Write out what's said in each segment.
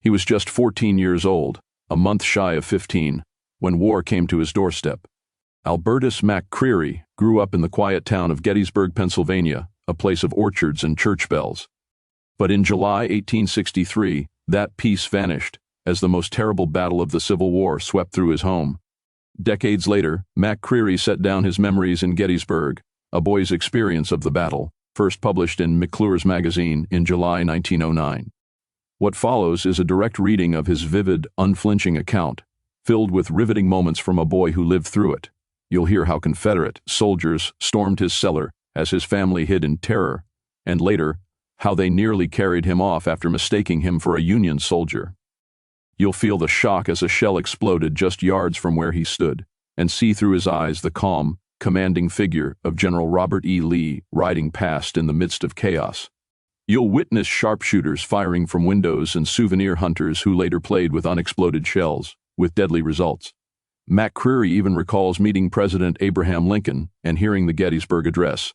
He was just 14 years old, a month shy of 15, when war came to his doorstep. Albertus McCreary grew up in the quiet town of Gettysburg, Pennsylvania, a place of orchards and church bells. But in July 1863, that peace vanished as the most terrible battle of the Civil War swept through his home. Decades later, McCreary set down his memories in Gettysburg, a boy's experience of the battle, first published in McClure's magazine in July 1909. What follows is a direct reading of his vivid, unflinching account, filled with riveting moments from a boy who lived through it. You'll hear how Confederate soldiers stormed his cellar as his family hid in terror, and later, how they nearly carried him off after mistaking him for a Union soldier. You'll feel the shock as a shell exploded just yards from where he stood, and see through his eyes the calm, commanding figure of General Robert E. Lee riding past in the midst of chaos. You'll witness sharpshooters firing from windows and souvenir hunters who later played with unexploded shells, with deadly results. McCreary even recalls meeting President Abraham Lincoln and hearing the Gettysburg Address.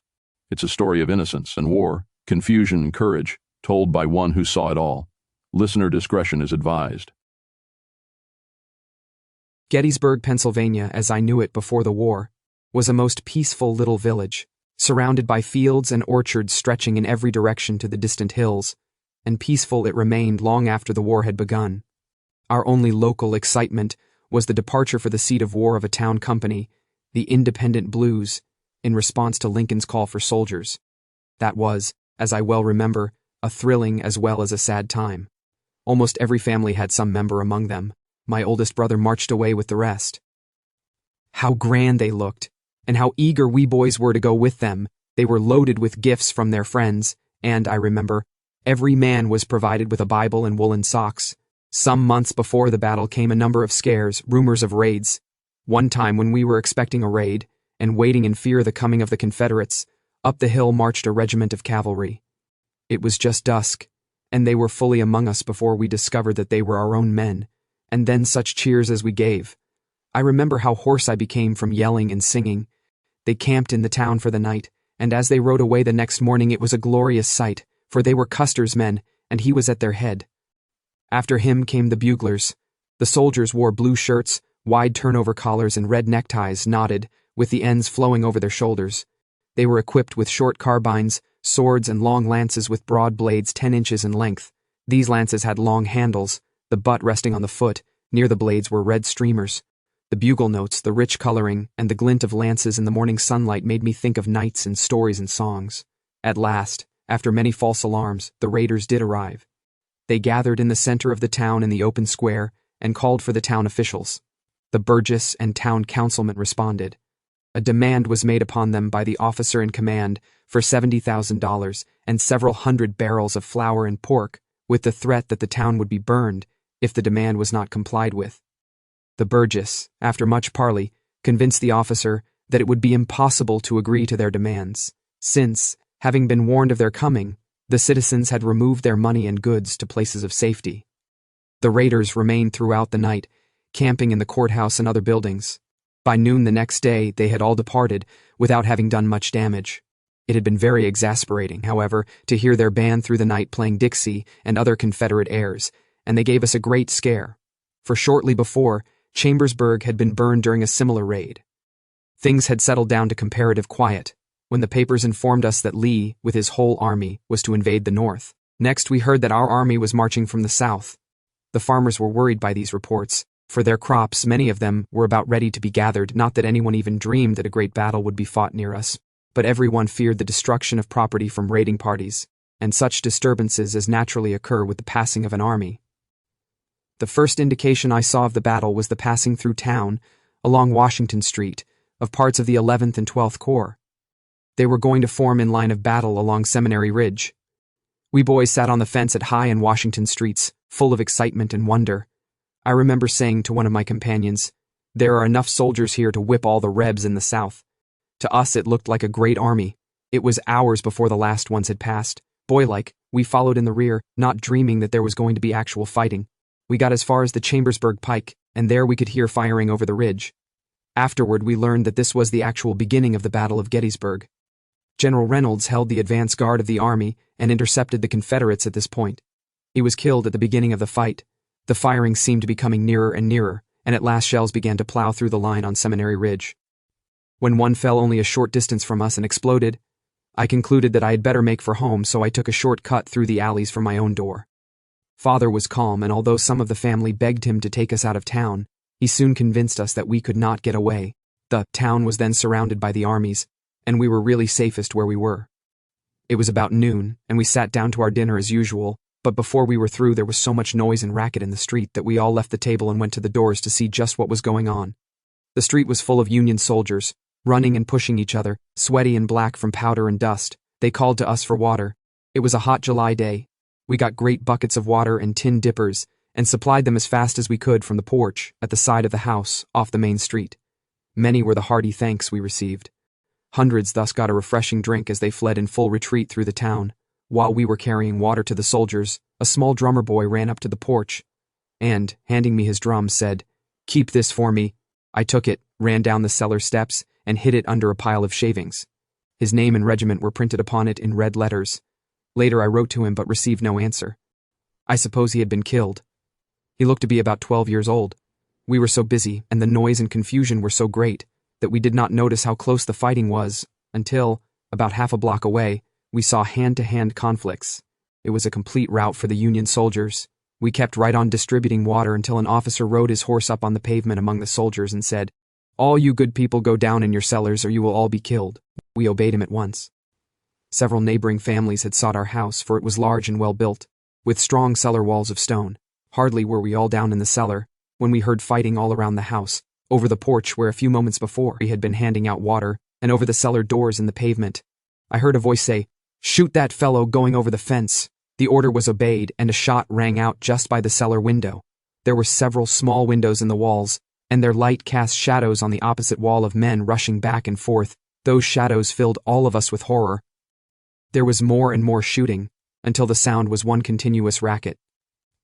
It's a story of innocence and war, confusion and courage, told by one who saw it all. Listener discretion is advised. Gettysburg, Pennsylvania, as I knew it before the war, was a most peaceful little village, surrounded by fields and orchards stretching in every direction to the distant hills, and peaceful it remained long after the war had begun. Our only local excitement was the departure for the seat of war of a town company, the Independent Blues, in response to Lincoln's call for soldiers. That was, as I well remember, a thrilling as well as a sad time. Almost every family had some member among them. My oldest brother marched away with the rest. How grand they looked, and how eager we boys were to go with them. They were loaded with gifts from their friends, and, I remember, every man was provided with a Bible and woolen socks. Some months before the battle came a number of scares, rumors of raids. One time when we were expecting a raid, and waiting in fear the coming of the Confederates, up the hill marched a regiment of cavalry. It was just dusk, and they were fully among us before we discovered that they were our own men, and then such cheers as we gave. I remember how hoarse I became from yelling and singing. They camped in the town for the night, and as they rode away the next morning it was a glorious sight, for they were Custer's men, and he was at their head. After him came the buglers. The soldiers wore blue shirts, wide turnover collars and red neckties knotted, with the ends flowing over their shoulders. They were equipped with short carbines, swords and long lances with broad blades 10 inches in length. These lances had long handles, the butt resting on the foot. Near the blades were red streamers. The bugle notes, the rich coloring, and the glint of lances in the morning sunlight made me think of nights and stories and songs. At last, after many false alarms, the raiders did arrive. They gathered in the center of the town in the open square and called for the town officials. The burgess and town councilman responded. A demand was made upon them by the officer in command for $70,000 and several hundred barrels of flour and pork, with the threat that the town would be burned if the demand was not complied with. The burgess, after much parley, convinced the officer that it would be impossible to agree to their demands, since, having been warned of their coming, the citizens had removed their money and goods to places of safety. The raiders remained throughout the night, camping in the courthouse and other buildings. By noon the next day they had all departed, without having done much damage. It had been very exasperating, however, to hear their band through the night playing Dixie and other Confederate airs, and they gave us a great scare. For shortly before, Chambersburg had been burned during a similar raid. Things had settled down to comparative quiet, when the papers informed us that Lee, with his whole army, was to invade the north. Next we heard that our army was marching from the south. The farmers were worried by these reports, for their crops, many of them, were about ready to be gathered. Not that anyone even dreamed that a great battle would be fought near us, but everyone feared the destruction of property from raiding parties, and such disturbances as naturally occur with the passing of an army. The first indication I saw of the battle was the passing through town, along Washington Street, of parts of the 11th and 12th Corps. They were going to form in line of battle along Seminary Ridge. We boys sat on the fence at High and Washington Streets, full of excitement and wonder. I remember saying to one of my companions, "There are enough soldiers here to whip all the Rebs in the South." To us it looked like a great army. It was hours before the last ones had passed. Boy-like, we followed in the rear, not dreaming that there was going to be actual fighting. We got as far as the Chambersburg Pike, and there we could hear firing over the ridge. Afterward we learned that this was the actual beginning of the Battle of Gettysburg. General Reynolds held the advance guard of the army and intercepted the Confederates at this point. He was killed at the beginning of the fight, The firing seemed to be coming nearer and nearer, and at last shells began to plow through the line on Seminary Ridge. When one fell only a short distance from us and exploded, I concluded that I had better make for home, so I took a short cut through the alleys from my own door. Father was calm, and although some of the family begged him to take us out of town, he soon convinced us that we could not get away. The town was then surrounded by the armies, and we were really safest where we were. It was about noon, and we sat down to our dinner as usual, but before we were through there was so much noise and racket in the street that we all left the table and went to the doors to see just what was going on. The street was full of Union soldiers, running and pushing each other, sweaty and black from powder and dust. They called to us for water. It was a hot July day. We got great buckets of water and tin dippers, and supplied them as fast as we could from the porch, at the side of the house, off the main street. Many were the hearty thanks we received. Hundreds thus got a refreshing drink as they fled in full retreat through the town. While we were carrying water to the soldiers, a small drummer boy ran up to the porch, and, handing me his drum, said, "Keep this for me." I took it, ran down the cellar steps, and hid it under a pile of shavings. His name and regiment were printed upon it in red letters. Later I wrote to him but received no answer. I suppose he had been killed. He looked to be about 12 years old. We were so busy, and the noise and confusion were so great, that we did not notice how close the fighting was, until, about half a block away, we saw hand-to-hand conflicts. It was a complete rout for the Union soldiers. We kept right on distributing water until an officer rode his horse up on the pavement among the soldiers and said, "All you good people go down in your cellars or you will all be killed." We obeyed him at once. Several neighboring families had sought our house, for it was large and well built, with strong cellar walls of stone. Hardly were we all down in the cellar, when we heard fighting all around the house, over the porch where a few moments before he had been handing out water, and over the cellar doors in the pavement. I heard a voice say, "Shoot that fellow going over the fence." The order was obeyed, and a shot rang out just by the cellar window. There were several small windows in the walls, and their light cast shadows on the opposite wall of men rushing back and forth. Those shadows filled all of us with horror. There was more and more shooting, until the sound was one continuous racket.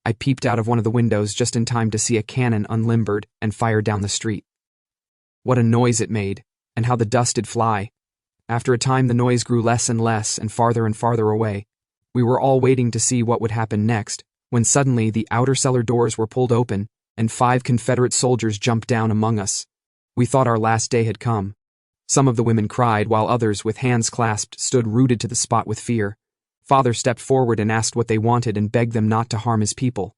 I peeped out of one of the windows just in time to see a cannon unlimbered and fired down the street. What a noise it made, and how the dust did fly. After a time the noise grew less and less and farther away. We were all waiting to see what would happen next, when suddenly the outer cellar doors were pulled open, and 5 Confederate soldiers jumped down among us. We thought our last day had come. Some of the women cried, while others, with hands clasped, stood rooted to the spot with fear. Father stepped forward and asked what they wanted and begged them not to harm his people.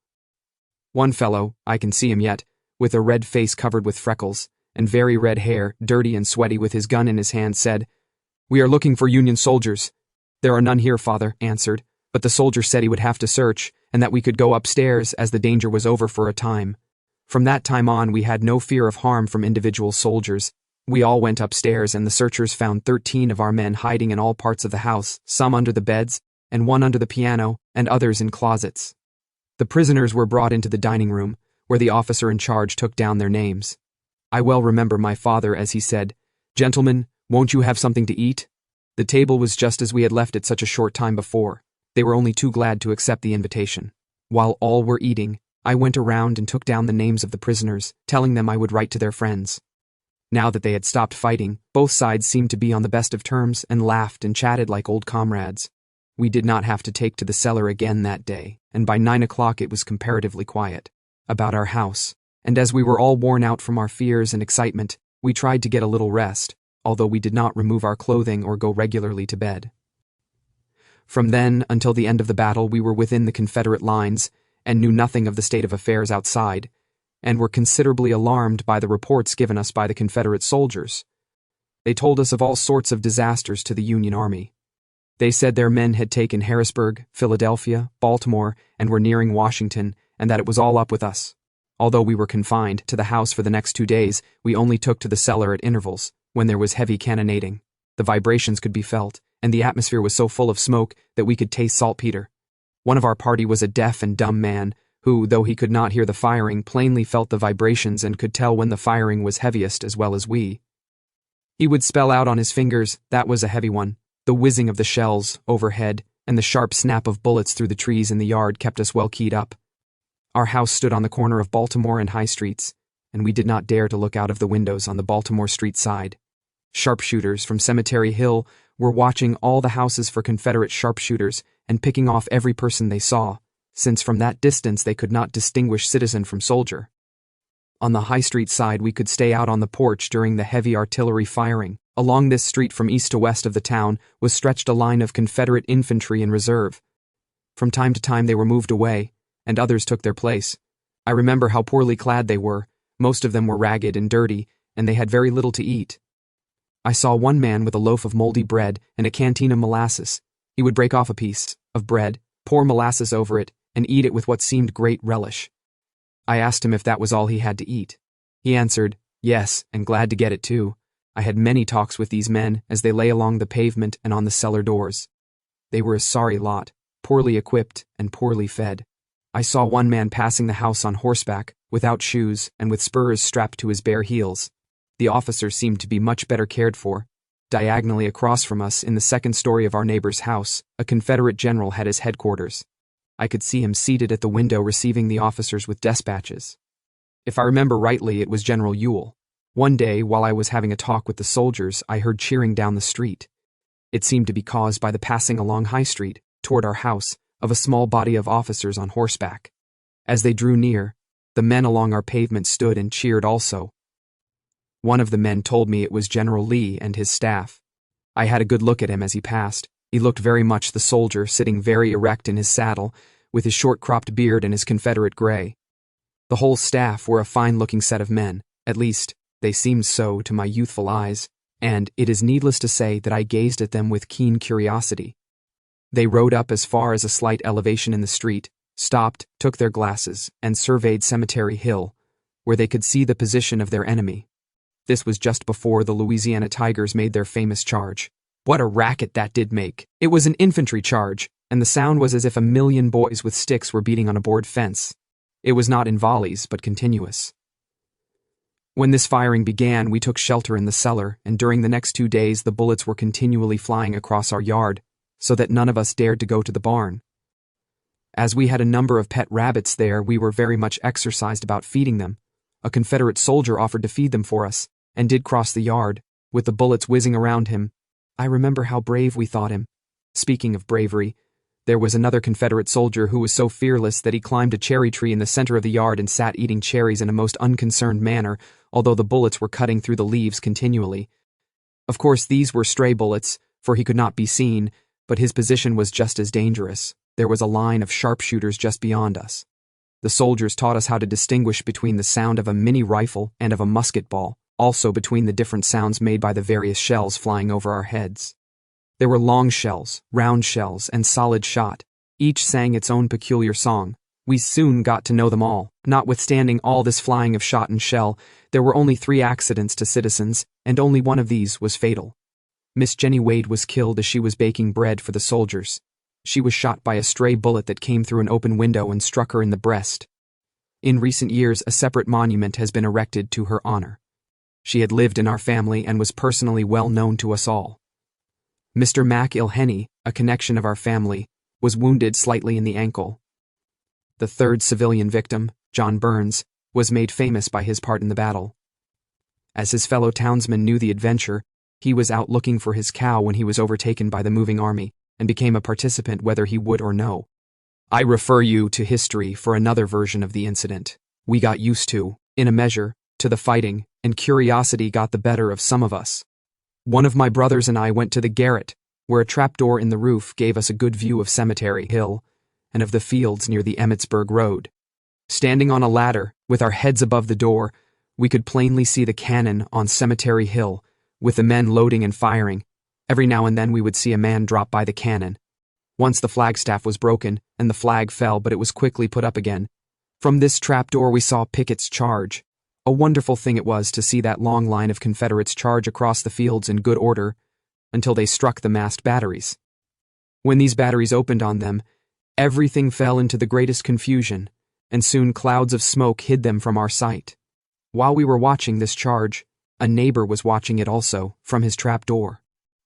One fellow, I can see him yet, with a red face covered with freckles, and very red hair, dirty and sweaty with his gun in his hand, said, "We are looking for Union soldiers." "There are none here, Father," answered, but the soldier said he would have to search, and that we could go upstairs as the danger was over for a time. From that time on we had no fear of harm from individual soldiers. We all went upstairs, and the searchers found 13 of our men hiding in all parts of the house, some under the beds, and one under the piano, and others in closets. The prisoners were brought into the dining room, where the officer in charge took down their names. I well remember my father as he said, "Gentlemen, won't you have something to eat?" The table was just as we had left it such a short time before. They were only too glad to accept the invitation. While all were eating, I went around and took down the names of the prisoners, telling them I would write to their friends. Now that they had stopped fighting, both sides seemed to be on the best of terms and laughed and chatted like old comrades. We did not have to take to the cellar again that day, and by 9 o'clock it was comparatively quiet about our house, and as we were all worn out from our fears and excitement, we tried to get a little rest, although we did not remove our clothing or go regularly to bed. From then until the end of the battle we were within the Confederate lines and knew nothing of the state of affairs outside, and were considerably alarmed by the reports given us by the Confederate soldiers. They told us of all sorts of disasters to the Union Army. They said their men had taken Harrisburg, Philadelphia, Baltimore, and were nearing Washington, and that it was all up with us. Although we were confined to the house for the next 2 days, we only took to the cellar at intervals, when there was heavy cannonading. The vibrations could be felt, and the atmosphere was so full of smoke that we could taste saltpeter. One of our party was a deaf and dumb man, who, though he could not hear the firing, plainly felt the vibrations and could tell when the firing was heaviest as well as we. He would spell out on his fingers, "That was a heavy one." The whizzing of the shells overhead and the sharp snap of bullets through the trees in the yard kept us well keyed up. Our house stood on the corner of Baltimore and High Streets, and we did not dare to look out of the windows on the Baltimore Street side. Sharpshooters from Cemetery Hill were watching all the houses for Confederate sharpshooters and picking off every person they saw, since from that distance they could not distinguish citizen from soldier. On the High Street side we could stay out on the porch during the heavy artillery firing. Along this street from east to west of the town was stretched a line of Confederate infantry in reserve. From time to time they were moved away, and others took their place. I remember how poorly clad they were. Most of them were ragged and dirty, and they had very little to eat. I saw one man with a loaf of moldy bread and a canteen of molasses. He would break off a piece of bread, pour molasses over it, and eat it with what seemed great relish. I asked him if that was all he had to eat. He answered, yes, and glad to get it too. I had many talks with these men as they lay along the pavement and on the cellar doors. They were a sorry lot, poorly equipped and poorly fed. I saw one man passing the house on horseback, without shoes and with spurs strapped to his bare heels. The officer seemed to be much better cared for. Diagonally across from us, in the second story of our neighbor's house, a Confederate general had his headquarters. I could see him seated at the window receiving the officers with dispatches. If I remember rightly, it was General Ewell. One day, while I was having a talk with the soldiers, I heard cheering down the street. It seemed to be caused by the passing along High Street, toward our house, of a small body of officers on horseback. As they drew near, the men along our pavement stood and cheered also. One of the men told me it was General Lee and his staff. I had a good look at him as he passed. He looked very much the soldier, sitting very erect in his saddle, with his short-cropped beard and his Confederate gray. The whole staff were a fine-looking set of men, at least, they seemed so to my youthful eyes, and it is needless to say that I gazed at them with keen curiosity. They rode up as far as a slight elevation in the street, stopped, took their glasses, and surveyed Cemetery Hill, where they could see the position of their enemy. This was just before the Louisiana Tigers made their famous charge. What a racket that did make! It was an infantry charge, and the sound was as if 1,000,000 boys with sticks were beating on a board fence. It was not in volleys, but continuous. When this firing began, we took shelter in the cellar, and during the next 2 days the bullets were continually flying across our yard, so that none of us dared to go to the barn. As we had a number of pet rabbits there, we were very much exercised about feeding them. A Confederate soldier offered to feed them for us, and did cross the yard, with the bullets whizzing around him. I remember how brave we thought him. Speaking of bravery, there was another Confederate soldier who was so fearless that he climbed a cherry tree in the center of the yard and sat eating cherries in a most unconcerned manner, although the bullets were cutting through the leaves continually. Of course, these were stray bullets, for he could not be seen, but his position was just as dangerous. There was a line of sharpshooters just beyond us. The soldiers taught us how to distinguish between the sound of a mini rifle and of a musket ball, also between the different sounds made by the various shells flying over our heads. There were long shells, round shells, and solid shot. Each sang its own peculiar song. We soon got to know them all. Notwithstanding all this flying of shot and shell, there were only 3 accidents to citizens, and only one of these was fatal. Miss Jenny Wade was killed as she was baking bread for the soldiers. She was shot by a stray bullet that came through an open window and struck her in the breast. In recent years, a separate monument has been erected to her honor. She had lived in our family and was personally well known to us all. Mr. Mac Ilhenny, a connection of our family, was wounded slightly in the ankle. The 3rd civilian victim, John Burns, was made famous by his part in the battle. As his fellow townsmen knew the adventure, he was out looking for his cow when he was overtaken by the moving army, and became a participant whether he would or no. I refer you to history for another version of the incident. We got used to, in a measure, to the fighting, and curiosity got the better of some of us. One of my brothers and I went to the garret, where a trapdoor in the roof gave us a good view of Cemetery Hill, and of the fields near the Emmitsburg Road. Standing on a ladder, with our heads above the door, we could plainly see the cannon on Cemetery Hill, with the men loading and firing. Every now and then we would see a man drop by the cannon. Once the flagstaff was broken, and the flag fell, but it was quickly put up again. From this trapdoor we saw pickets charge. A wonderful thing it was to see that long line of Confederates charge across the fields in good order, until they struck the masked batteries. When these batteries opened on them, everything fell into the greatest confusion, and soon clouds of smoke hid them from our sight. While we were watching this charge, a neighbor was watching it also, from his trapdoor.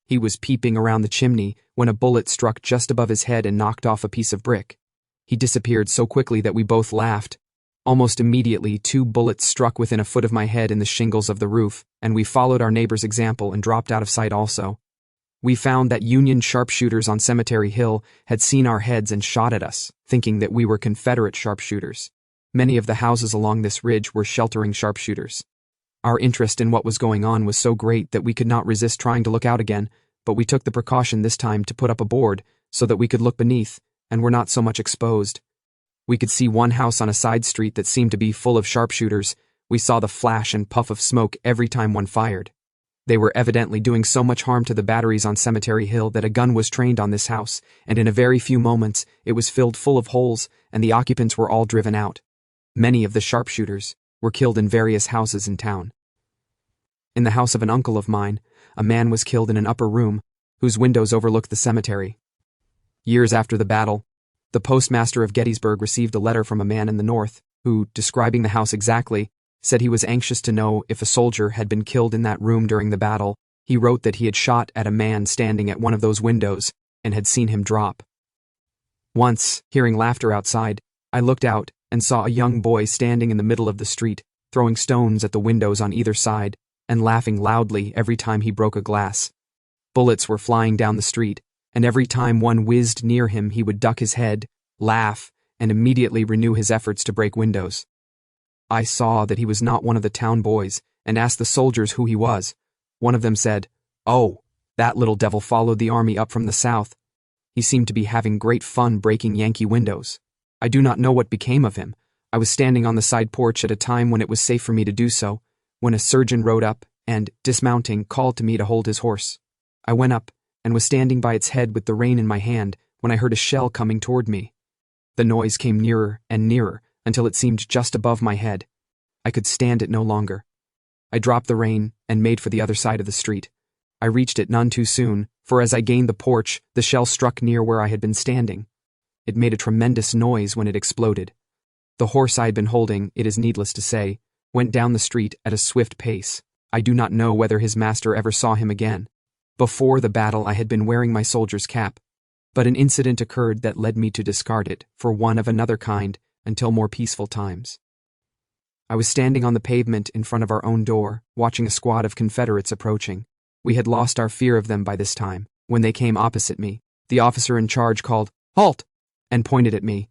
He was peeping around the chimney when a bullet struck just above his head and knocked off a piece of brick. He disappeared so quickly that we both laughed. Almost immediately, 2 bullets struck within a foot of my head in the shingles of the roof, and we followed our neighbor's example and dropped out of sight also. We found that Union sharpshooters on Cemetery Hill had seen our heads and shot at us, thinking that we were Confederate sharpshooters. Many of the houses along this ridge were sheltering sharpshooters. Our interest in what was going on was so great that we could not resist trying to look out again, but we took the precaution this time to put up a board so that we could look beneath and were not so much exposed. We could see one house on a side street that seemed to be full of sharpshooters. We saw the flash and puff of smoke every time one fired. They were evidently doing so much harm to the batteries on Cemetery Hill that a gun was trained on this house, and in a very few moments it was filled full of holes and the occupants were all driven out. Many of the sharpshooters were killed in various houses in town. In the house of an uncle of mine, a man was killed in an upper room whose windows overlooked the cemetery. Years after the battle, the postmaster of Gettysburg received a letter from a man in the North who, describing the house exactly, said he was anxious to know if a soldier had been killed in that room during the battle. He wrote that he had shot at a man standing at one of those windows and had seen him drop. Once, hearing laughter outside, I looked out and saw a young boy standing in the middle of the street, throwing stones at the windows on either side and laughing loudly every time he broke a glass. Bullets were flying down the street, and every time one whizzed near him he would duck his head, laugh, and immediately renew his efforts to break windows. I saw that he was not one of the town boys and asked the soldiers who he was. One of them said, "Oh, that little devil followed the army up from the south. He seemed to be having great fun breaking Yankee windows. I do not know what became of him. I was standing on the side porch at a time when it was safe for me to do so, when a surgeon rode up and, dismounting, called to me to hold his horse. I went up and was standing by its head with the rein in my hand when I heard a shell coming toward me. The noise came nearer and nearer until it seemed just above my head. I could stand it no longer. I dropped the rein and made for the other side of the street. I reached it none too soon, for as I gained the porch, the shell struck near where I had been standing. It made a tremendous noise when it exploded. The horse I had been holding, it is needless to say, went down the street at a swift pace. I do not know whether his master ever saw him again. Before the battle I had been wearing my soldier's cap, but an incident occurred that led me to discard it for one of another kind until more peaceful times. I was standing on the pavement in front of our own door, watching a squad of Confederates approaching. We had lost our fear of them by this time. When they came opposite me, the officer in charge called, "Halt!" and pointed at me.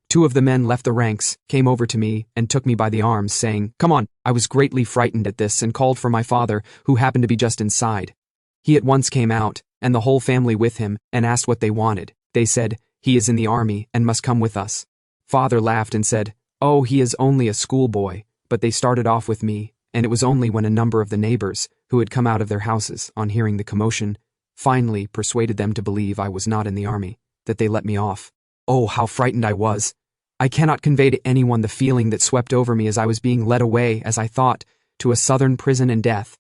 Two of the men left the ranks, came over to me, and took me by the arms, saying, "Come on." I was greatly frightened at this and called for my father, who happened to be just inside. He at once came out, and the whole family with him, and asked what they wanted. They said, "He is in the army and must come with us." Father laughed and said, "Oh, he is only a schoolboy," but they started off with me, and it was only when a number of the neighbors, who had come out of their houses on hearing the commotion, finally persuaded them to believe I was not in the army, that they let me off. Oh, how frightened I was! I cannot convey to anyone the feeling that swept over me as I was being led away, as I thought, to a southern prison and death.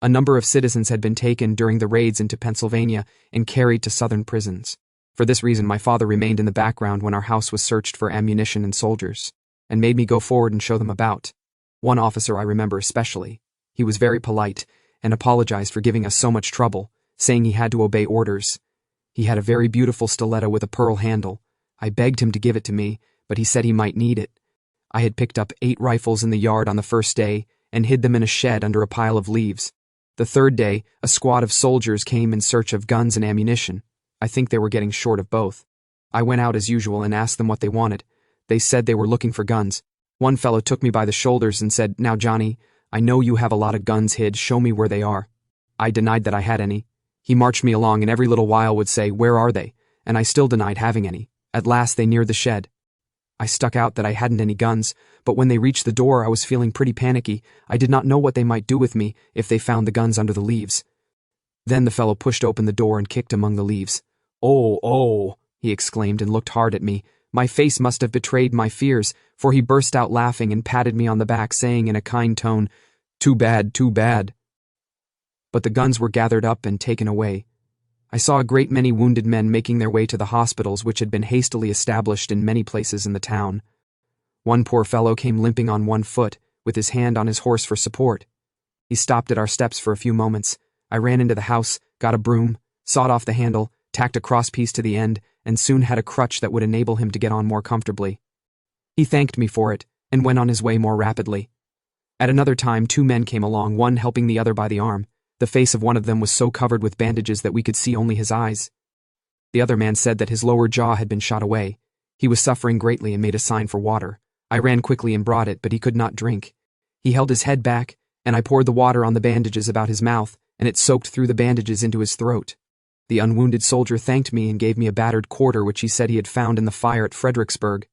A number of citizens had been taken during the raids into Pennsylvania and carried to southern prisons. For this reason, my father remained in the background when our house was searched for ammunition and soldiers, and made me go forward and show them about. One officer I remember especially. He was very polite and apologized for giving us so much trouble, saying he had to obey orders. He had a very beautiful stiletto with a pearl handle. I begged him to give it to me, but he said he might need it. I had picked up 8 rifles in the yard on the first day and hid them in a shed under a pile of leaves. The third day, a squad of soldiers came in search of guns and ammunition. I think they were getting short of both. I went out as usual and asked them what they wanted. They said they were looking for guns. One fellow took me by the shoulders and said, "Now, Johnny, I know you have a lot of guns hid. Show me where they are." I denied that I had any. He marched me along and every little while would say, "Where are they?" And I still denied having any. At last they neared the shed. I stuck out that I hadn't any guns, but when they reached the door I was feeling pretty panicky. I did not know what they might do with me if they found the guns under the leaves. Then the fellow pushed open the door and kicked among the leaves. Oh, he exclaimed and looked hard at me. My face must have betrayed my fears, for he burst out laughing and patted me on the back, saying in a kind tone, "Too bad, too bad." But the guns were gathered up and taken away. I saw a great many wounded men making their way to the hospitals which had been hastily established in many places in the town. One poor fellow came limping on one foot, with his hand on his horse for support. He stopped at our steps for a few moments. I ran into the house, got a broom, sawed off the handle, tacked a crosspiece to the end, and soon had a crutch that would enable him to get on more comfortably. He thanked me for it, and went on his way more rapidly. At another time 2 men came along, one helping the other by the arm. The face of one of them was so covered with bandages that we could see only his eyes. The other man said that his lower jaw had been shot away. He was suffering greatly and made a sign for water. I ran quickly and brought it, but he could not drink. He held his head back, and I poured the water on the bandages about his mouth, and it soaked through the bandages into his throat. The unwounded soldier thanked me and gave me a battered quarter which he said he had found in the fire at Fredericksburg.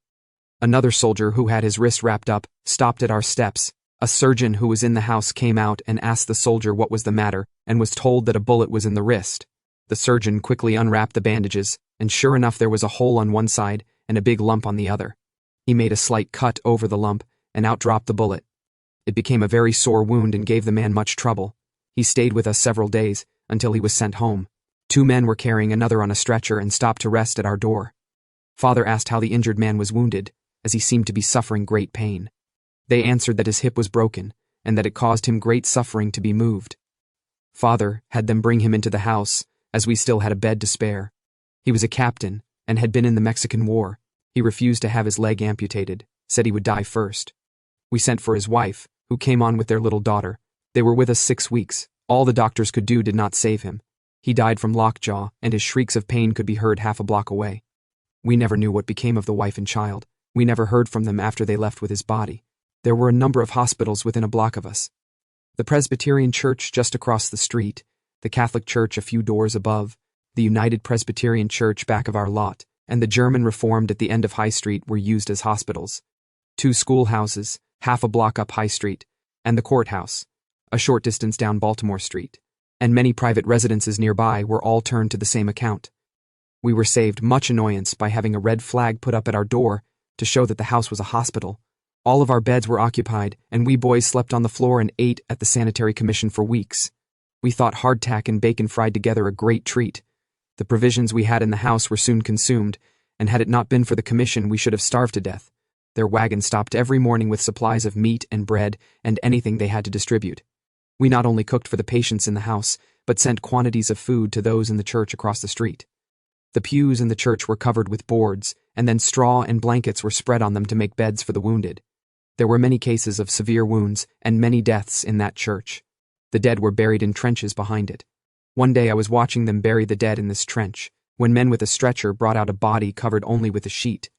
Another soldier, who had his wrist wrapped up, stopped at our steps. A surgeon who was in the house came out and asked the soldier what was the matter, and was told that a bullet was in the wrist. The surgeon quickly unwrapped the bandages, and sure enough there was a hole on one side and a big lump on the other. He made a slight cut over the lump, and out dropped the bullet. It became a very sore wound and gave the man much trouble. He stayed with us several days, until he was sent home. 2 men were carrying another on a stretcher and stopped to rest at our door. Father asked how the injured man was wounded, as he seemed to be suffering great pain. They answered that his hip was broken, and that it caused him great suffering to be moved. Father had them bring him into the house, as we still had a bed to spare. He was a captain, and had been in the Mexican War. He refused to have his leg amputated, said he would die first. We sent for his wife, who came on with their little daughter. They were with us 6 weeks. All the doctors could do did not save him. He died from lockjaw, and his shrieks of pain could be heard half a block away. We never knew what became of the wife and child. We never heard from them after they left with his body. There were a number of hospitals within a block of us. The Presbyterian Church just across the street, the Catholic Church a few doors above, the United Presbyterian Church back of our lot, and the German Reformed at the end of High Street were used as hospitals. 2 schoolhouses, half a block up High Street, and the courthouse, a short distance down Baltimore Street, and many private residences nearby were all turned to the same account. We were saved much annoyance by having a red flag put up at our door to show that the house was a hospital. All of our beds were occupied, and we boys slept on the floor and ate at the Sanitary Commission for weeks. We thought hardtack and bacon fried together a great treat. The provisions we had in the house were soon consumed, and had it not been for the commission we should have starved to death. Their wagon stopped every morning with supplies of meat and bread and anything they had to distribute. We not only cooked for the patients in the house, but sent quantities of food to those in the church across the street. The pews in the church were covered with boards, and then straw and blankets were spread on them to make beds for the wounded. There were many cases of severe wounds and many deaths in that church. The dead were buried in trenches behind it. One day I was watching them bury the dead in this trench, when men with a stretcher brought out a body covered only with a sheet.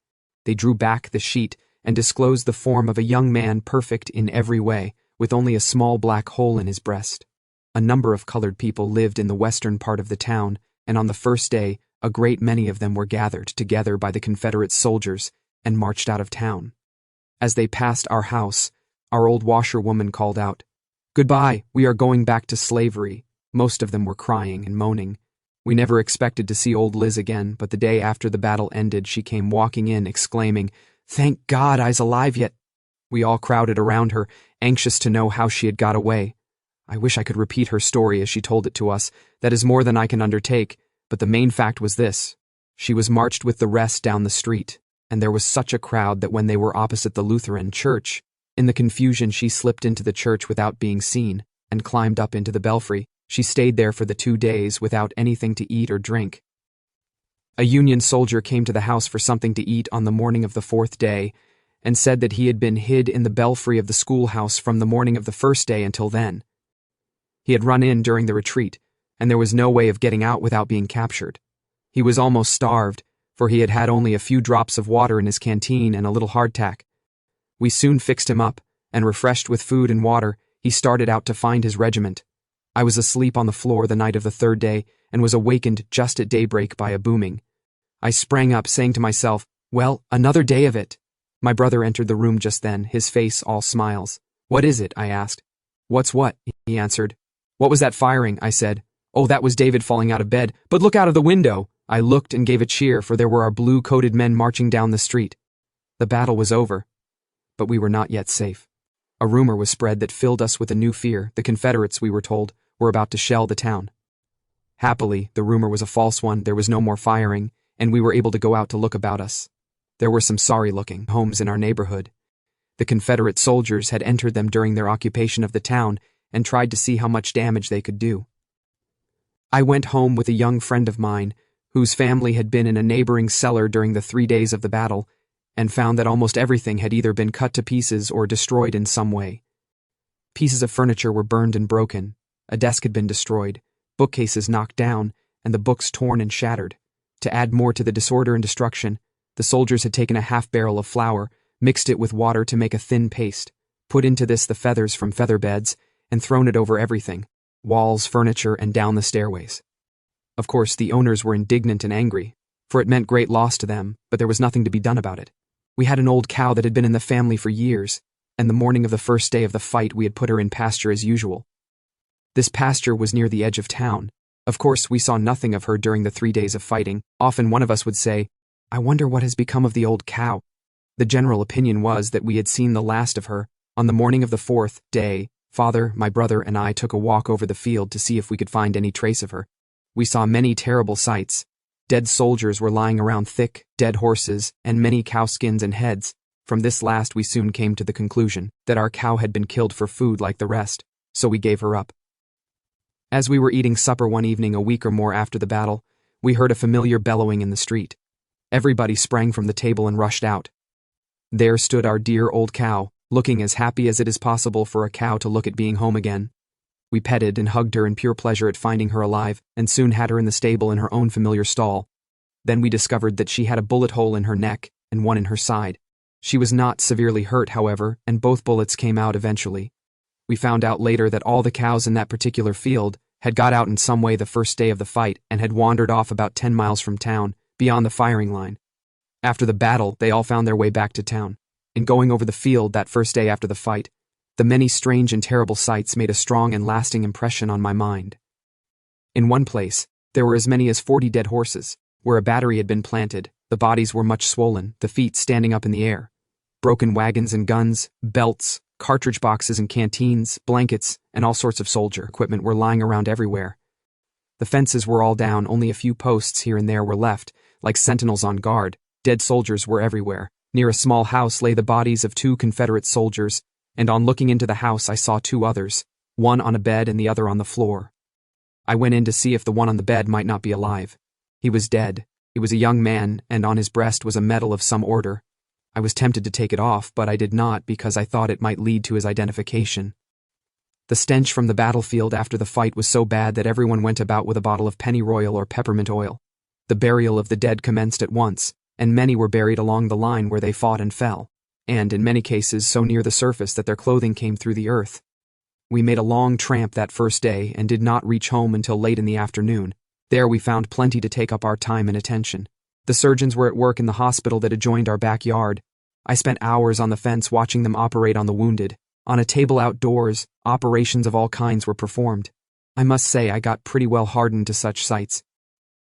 They drew back the sheet and disclosed the form of a young man perfect in every way, with only a small black hole in his breast. A number of colored people lived in the western part of the town, and on the first day a great many of them were gathered together by the Confederate soldiers and marched out of town. As they passed our house, our old washerwoman called out, "Goodbye, we are going back to slavery." Most of them were crying and moaning. We never expected to see old Liz again, but the day after the battle ended she came walking in, exclaiming, "Thank God I's alive yet." We all crowded around her, anxious to know how she had got away. I wish I could repeat her story as she told it to us. That is more than I can undertake, but the main fact was this. She was marched with the rest down the street, and there was such a crowd that when they were opposite the Lutheran church, in the confusion she slipped into the church without being seen, and climbed up into the belfry. She stayed there for the 2 days without anything to eat or drink. A Union soldier came to the house for something to eat on the morning of the 4th day, and said that he had been hid in the belfry of the schoolhouse from the morning of the 1st day until then. He had run in during the retreat, and there was no way of getting out without being captured. He was almost starved, for he had had only a few drops of water in his canteen and a little hardtack. We soon fixed him up, and refreshed with food and water, he started out to find his regiment. I was asleep on the floor the night of the 3rd day, and was awakened just at daybreak by a booming. I sprang up, saying to myself, "Well, another day of it." My brother entered the room just then, his face all smiles. "What is it?" I asked. "What's what?" he answered. "What was that firing?" I said. "Oh, that was David falling out of bed. But look out of the window!" I looked and gave a cheer, for there were our blue-coated men marching down the street. The battle was over, but we were not yet safe. A rumor was spread that filled us with a new fear. The Confederates, we were told, were about to shell the town. Happily, the rumor was a false one. There was no more firing, and we were able to go out to look about us. There were some sorry-looking homes in our neighborhood. The Confederate soldiers had entered them during their occupation of the town and tried to see how much damage they could do. I went home with a young friend of mine, whose family had been in a neighboring cellar during the 3 days of the battle, and found that almost everything had either been cut to pieces or destroyed in some way. Pieces of furniture were burned and broken, A desk had been destroyed, bookcases knocked down, and the books torn and shattered. To add more to the disorder and destruction, the soldiers had taken a half-barrel of flour, mixed it with water to make a thin paste, put into this the feathers from feather beds, and thrown it over everything, walls, furniture, and down the stairways. Of course, the owners were indignant and angry, for it meant great loss to them, but there was nothing to be done about it. We had an old cow that had been in the family for years, and the morning of the first day of the fight we had put her in pasture as usual. This pasture was near the edge of town. Of course, we saw nothing of her during the 3 days of fighting. Often one of us would say, "I wonder what has become of the old cow." The general opinion was that we had seen the last of her. On the morning of the 4th day, Father, my brother, and I took a walk over the field to see if we could find any trace of her. We saw many terrible sights. Dead soldiers were lying around thick, dead horses, and many cow skins and heads. From this last we soon came to the conclusion that our cow had been killed for food like the rest, so we gave her up. As we were eating supper one evening a week or more after the battle, we heard a familiar bellowing in the street. Everybody sprang from the table and rushed out. There stood our dear old cow, looking as happy as it is possible for a cow to look at being home again. We petted and hugged her in pure pleasure at finding her alive, and soon had her in the stable in her own familiar stall. Then we discovered that she had a bullet hole in her neck and one in her side. She was not severely hurt, however, and both bullets came out eventually. We found out later that all the cows in that particular field had got out in some way the first day of the fight and had wandered off about 10 miles from town, beyond the firing line. After the battle, they all found their way back to town. In going over the field that first day after the fight, the many strange and terrible sights made a strong and lasting impression on my mind. In one place, there were as many as 40 dead horses, where a battery had been planted. The bodies were much swollen, the feet standing up in the air. Broken wagons and guns, belts, cartridge boxes and canteens, blankets, and all sorts of soldier equipment were lying around everywhere. The fences were all down, only a few posts here and there were left, like sentinels on guard. Dead soldiers were everywhere. Near a small house lay the bodies of 2 Confederate soldiers, and on looking into the house I saw 2 others, one on a bed and the other on the floor. I went in to see if the one on the bed might not be alive. He was dead. He was a young man, and on his breast was a medal of some order. I was tempted to take it off, but I did not because I thought it might lead to his identification. The stench from the battlefield after the fight was so bad that everyone went about with a bottle of pennyroyal or peppermint oil. The burial of the dead commenced at once, and many were buried along the line where they fought and fell, and in many cases so near the surface that their clothing came through the earth. We made a long tramp that first day and did not reach home until late in the afternoon. There we found plenty to take up our time and attention. The surgeons were at work in the hospital that adjoined our backyard. I spent hours on the fence watching them operate on the wounded. On a table outdoors, operations of all kinds were performed. I must say I got pretty well hardened to such sights.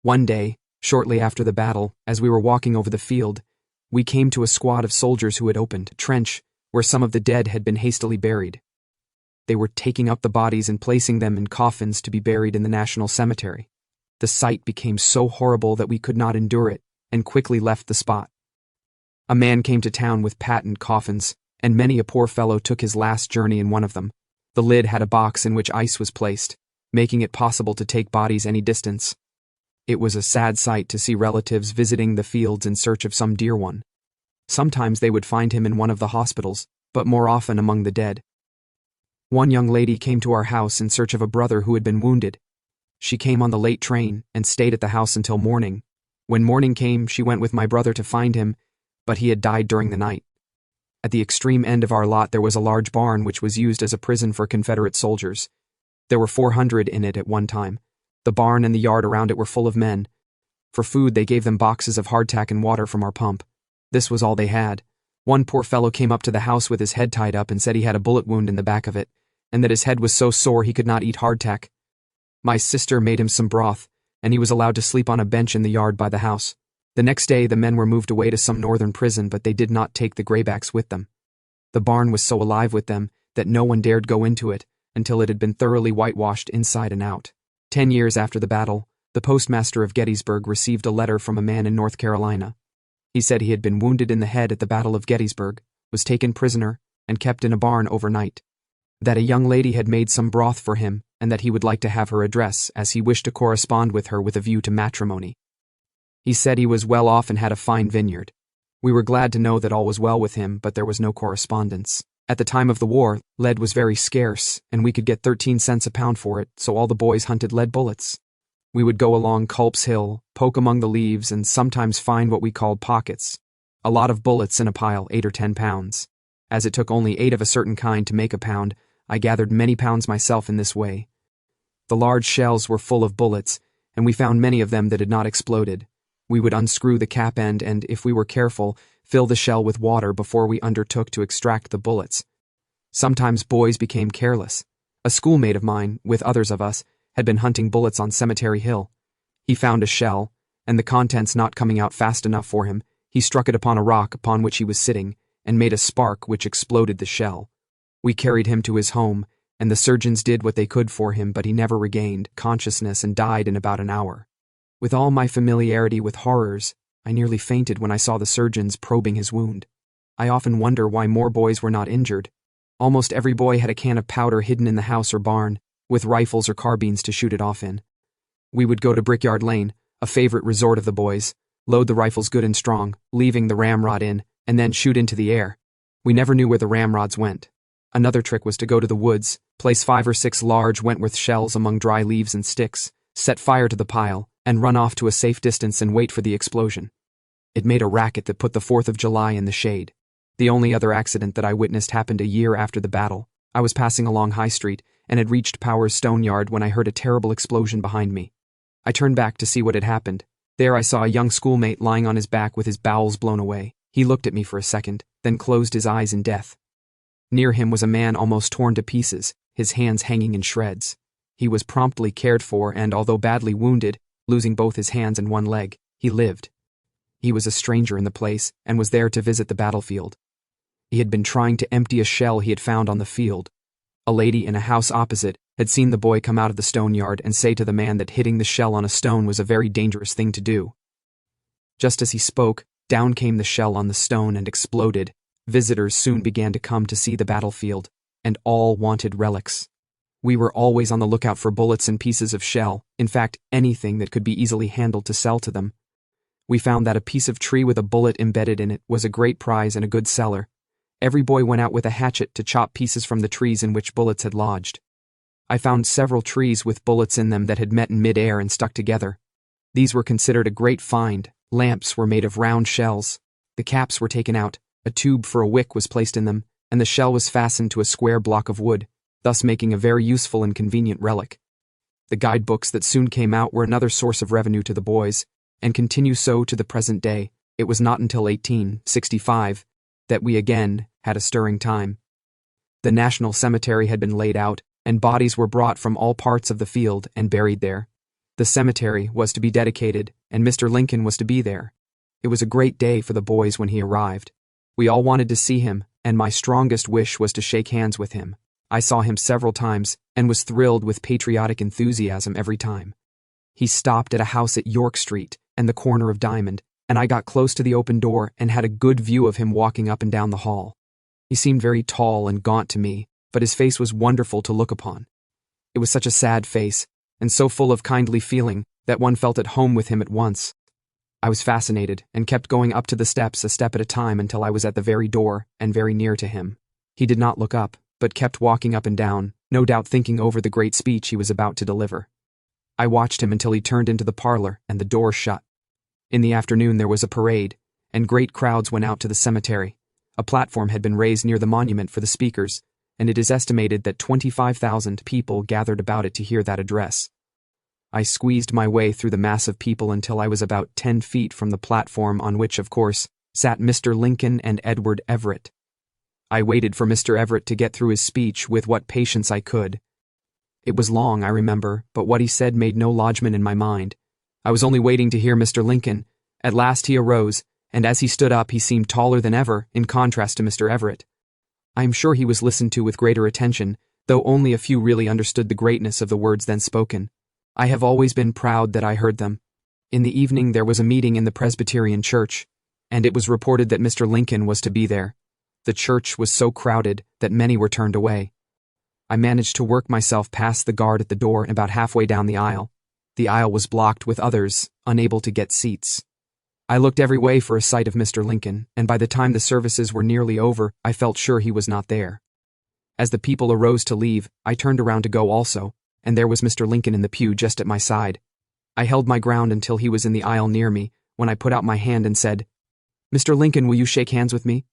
One day, shortly after the battle, as we were walking over the field, we came to a squad of soldiers who had opened a trench where some of the dead had been hastily buried. They were taking up the bodies and placing them in coffins to be buried in the National Cemetery. The sight became so horrible that we could not endure it, and quickly left the spot. A man came to town with patent coffins, and many a poor fellow took his last journey in one of them. The lid had a box in which ice was placed, making it possible to take bodies any distance. It was a sad sight to see relatives visiting the fields in search of some dear one. Sometimes they would find him in one of the hospitals, but more often among the dead. One young lady came to our house in search of a brother who had been wounded. She came on the late train and stayed at the house until morning. When morning came, she went with my brother to find him, but he had died during the night. At the extreme end of our lot there was a large barn which was used as a prison for Confederate soldiers. There were 400 in it at one time. The barn and the yard around it were full of men. For food they gave them boxes of hardtack and water from our pump. This was all they had. One poor fellow came up to the house with his head tied up and said he had a bullet wound in the back of it, and that his head was so sore he could not eat hardtack. My sister made him some broth, and he was allowed to sleep on a bench in the yard by the house. The next day the men were moved away to some northern prison, but they did not take the graybacks with them. The barn was so alive with them that no one dared go into it until it had been thoroughly whitewashed inside and out. 10 years after the battle, the postmaster of Gettysburg received a letter from a man in North Carolina. He said he had been wounded in the head at the Battle of Gettysburg, was taken prisoner, and kept in a barn overnight. That a young lady had made some broth for him, and that he would like to have her address, as he wished to correspond with her with a view to matrimony. He said he was well off and had a fine vineyard. We were glad to know that all was well with him, but there was no correspondence. At the time of the war, lead was very scarce, and we could get 13 cents a pound for it, so all the boys hunted lead bullets. We would go along Culp's Hill, poke among the leaves, and sometimes find what we called pockets. A lot of bullets in a pile, 8 or 10 pounds. As it took only 8 of a certain kind to make a pound, I gathered many pounds myself in this way. The large shells were full of bullets, and we found many of them that had not exploded. We would unscrew the cap end and, if we were careful, fill the shell with water before we undertook to extract the bullets. Sometimes boys became careless. A schoolmate of mine, with others of us, had been hunting bullets on Cemetery Hill. He found a shell, and the contents not coming out fast enough for him, he struck it upon a rock upon which he was sitting, and made a spark which exploded the shell. We carried him to his home, and the surgeons did what they could for him, but he never regained consciousness and died in about an hour. With all my familiarity with horrors, I nearly fainted when I saw the surgeons probing his wound. I often wonder why more boys were not injured. Almost every boy had a can of powder hidden in the house or barn, with rifles or carbines to shoot it off in. We would go to Brickyard Lane, a favorite resort of the boys, load the rifles good and strong, leaving the ramrod in, and then shoot into the air. We never knew where the ramrods went. Another trick was to go to the woods, place 5 or 6 large Wentworth shells among dry leaves and sticks, set fire to the pile, and run off to a safe distance and wait for the explosion. It made a racket that put the 4th of July in the shade. The only other accident that I witnessed happened a year after the battle. I was passing along High Street and had reached Power's Stone Yard when I heard a terrible explosion behind me. I turned back to see what had happened. There I saw a young schoolmate lying on his back with his bowels blown away. He looked at me for a second, then closed his eyes in death. Near him was a man almost torn to pieces, his hands hanging in shreds. He was promptly cared for and, although badly wounded, losing both his hands and one leg, he lived. He was a stranger in the place and was there to visit the battlefield. He had been trying to empty a shell he had found on the field. A lady in a house opposite had seen the boy come out of the stone yard and say to the man that hitting the shell on a stone was a very dangerous thing to do. Just as he spoke, down came the shell on the stone and exploded. Visitors soon began to come to see the battlefield, and all wanted relics. We were always on the lookout for bullets and pieces of shell, in fact, anything that could be easily handled to sell to them. We found that a piece of tree with a bullet embedded in it was a great prize and a good seller. Every boy went out with a hatchet to chop pieces from the trees in which bullets had lodged. I found several trees with bullets in them that had met in mid-air and stuck together. These were considered a great find. Lamps were made of round shells. The caps were taken out, a tube for a wick was placed in them, and the shell was fastened to a square block of wood, thus making a very useful and convenient relic. The guidebooks that soon came out were another source of revenue to the boys, and continue so to the present day. It was not until 1865 that we again had a stirring time. The National Cemetery had been laid out, and bodies were brought from all parts of the field and buried there. The cemetery was to be dedicated, and Mr. Lincoln was to be there. It was a great day for the boys when he arrived. We all wanted to see him, and my strongest wish was to shake hands with him. I saw him several times, and was thrilled with patriotic enthusiasm every time. He stopped at a house at York Street and the corner of Diamond, and I got close to the open door and had a good view of him walking up and down the hall. He seemed very tall and gaunt to me, but his face was wonderful to look upon. It was such a sad face, and so full of kindly feeling, that one felt at home with him at once. I was fascinated, and kept going up to the steps a step at a time until I was at the very door, and very near to him. He did not look up, but kept walking up and down, no doubt thinking over the great speech he was about to deliver. I watched him until he turned into the parlor, and the door shut. In the afternoon there was a parade, and great crowds went out to the cemetery. A platform had been raised near the monument for the speakers, and it is estimated that 25,000 people gathered about it to hear that address. I squeezed my way through the mass of people until I was about 10 feet from the platform on which, of course, sat Mr. Lincoln and Edward Everett. I waited for Mr. Everett to get through his speech with what patience I could. It was long, I remember, but what he said made no lodgment in my mind. I was only waiting to hear Mr. Lincoln. At last he arose, and as he stood up he seemed taller than ever, in contrast to Mr. Everett. I am sure he was listened to with greater attention, though only a few really understood the greatness of the words then spoken. I have always been proud that I heard them. In the evening there was a meeting in the Presbyterian church, and it was reported that Mr. Lincoln was to be there. The church was so crowded that many were turned away. I managed to work myself past the guard at the door and about halfway down the aisle. The aisle was blocked with others, unable to get seats. I looked every way for a sight of Mr. Lincoln, and by the time the services were nearly over, I felt sure he was not there. As the people arose to leave, I turned around to go also, and there was Mr. Lincoln in the pew just at my side. I held my ground until he was in the aisle near me, when I put out my hand and said, "Mr. Lincoln, will you shake hands with me?"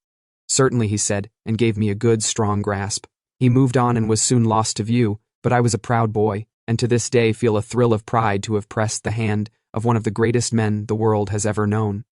"Certainly," he said, and gave me a good, strong grasp. He moved on and was soon lost to view, but I was a proud boy, and to this day feel a thrill of pride to have pressed the hand of one of the greatest men the world has ever known.